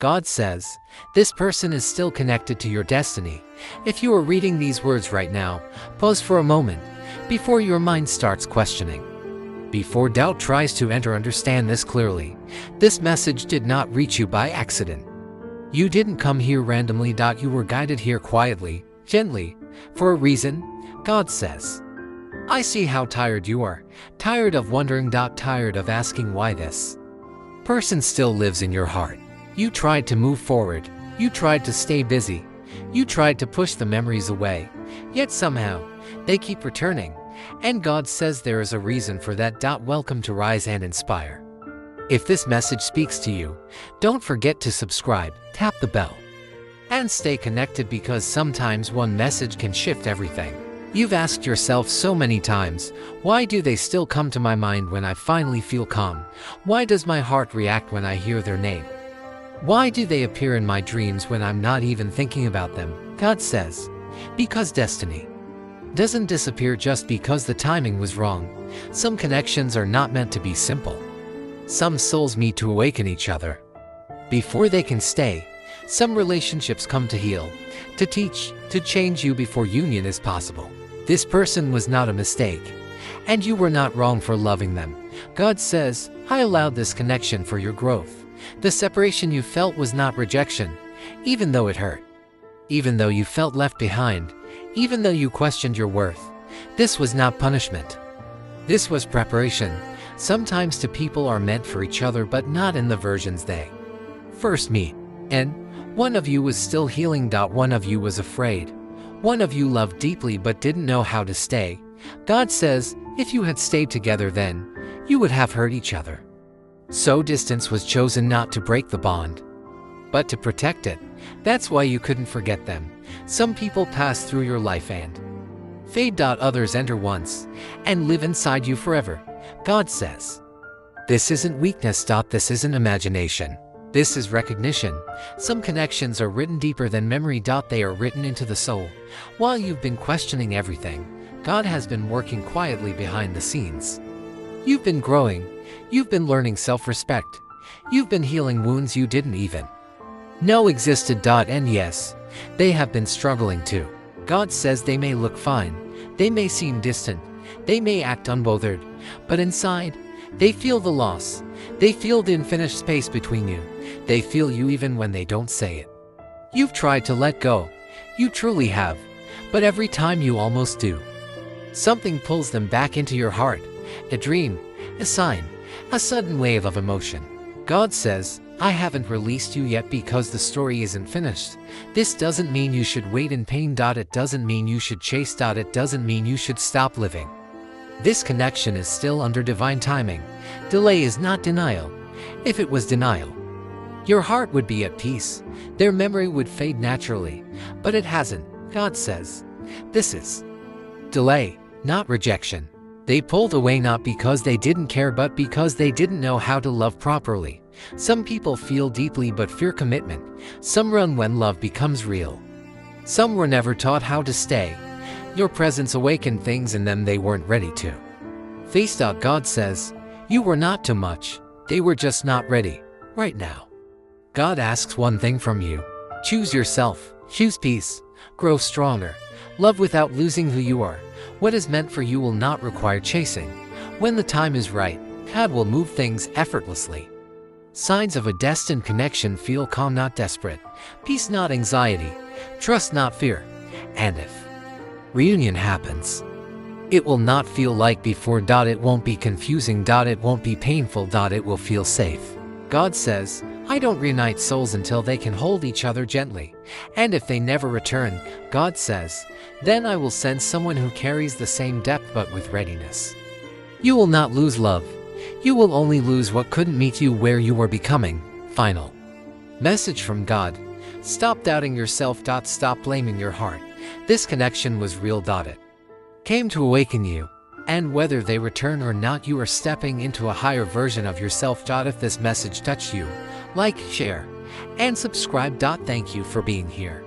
God says, this person is still connected to your destiny. If you are reading these words right now, pause for a moment before your mind starts questioning. Before doubt tries to enter, understand this clearly. This message did not reach you by accident. You didn't come here randomly. You were guided here quietly, gently, for a reason. God says, I see how tired you are. Tired of wondering. Tired of asking why this person still lives in your heart. You tried to move forward. You tried to stay busy. You tried to push the memories away. Yet somehow, they keep returning. And God says there is a reason for that. Welcome to Rise and Inspire. If this message speaks to you, don't forget to subscribe, tap the bell, and stay connected, because sometimes one message can shift everything. You've asked yourself so many times, why do they still come to my mind when I finally feel calm? Why does my heart react when I hear their name? Why do they appear in my dreams when I'm not even thinking about them? God says, because destiny doesn't disappear just because the timing was wrong. Some connections are not meant to be simple. Some souls meet to awaken each other before they can stay. Some relationships come to heal, to teach, to change you before union is possible. This person was not a mistake, and you were not wrong for loving them. God says, I allowed this connection for your growth. The separation you felt was not rejection, even though it hurt. Even though you felt left behind, even though you questioned your worth. This was not punishment. This was preparation. Sometimes two people are meant for each other, but not in the versions they first meet. And one of you was still healing. One of you was afraid. One of you loved deeply but didn't know how to stay. God says, if you had stayed together then, you would have hurt each other. So distance was chosen not to break the bond, but to protect it. That's why you couldn't forget them. Some people pass through your life and fade. Others enter once and live inside you forever. God says, this isn't weakness. This isn't imagination. This is recognition. Some connections are written deeper than memory. They are written into the soul. While you've been questioning everything, God has been working quietly behind the scenes. You've been growing. You've been learning self-respect. You've been healing wounds you didn't even know existed. And yes, they have been struggling too. God says they may look fine. They may seem distant. They may act unbothered. But inside, they feel the loss. They feel the unfinished space between you. They feel you even when they don't say it. You've tried to let go. You truly have. But every time you almost do, something pulls them back into your heart. A dream, a sign, a sudden wave of emotion. God says, I haven't released you yet because the story isn't finished. This doesn't mean you should wait in pain. It doesn't mean you should chase. It doesn't mean you should stop living. This connection is still under divine timing. Delay is not denial. If it was denial, your heart would be at peace. Their memory would fade naturally. But it hasn't. God says, this is delay, not rejection. They pulled away not because they didn't care, but because they didn't know how to love properly. Some people feel deeply but fear commitment. Some run when love becomes real. Some were never taught how to stay. Your presence awakened things in them they weren't ready to face. God says, you were not too much. They were just not ready right now. God asks one thing from you. Choose yourself. Choose peace. Grow stronger. Love without losing who you are. What is meant for you will not require chasing. When the time is right, God will move things effortlessly. Signs of a destined connection: feel calm, not desperate. Peace, not anxiety. Trust, not fear. And if reunion happens, it will not feel like before. It won't be confusing. It won't be painful. It will feel safe. God says, I don't reunite souls until they can hold each other gently. And if they never return, God says, then I will send someone who carries the same depth but with readiness. You will not lose love. You will only lose what couldn't meet you where you were becoming. Final message from God. Stop doubting yourself. Stop blaming your heart. This connection was real. It came to awaken you. And whether they return or not, you are stepping into a higher version of yourself. If this message touched you, like, share, and subscribe. Thank you for being here.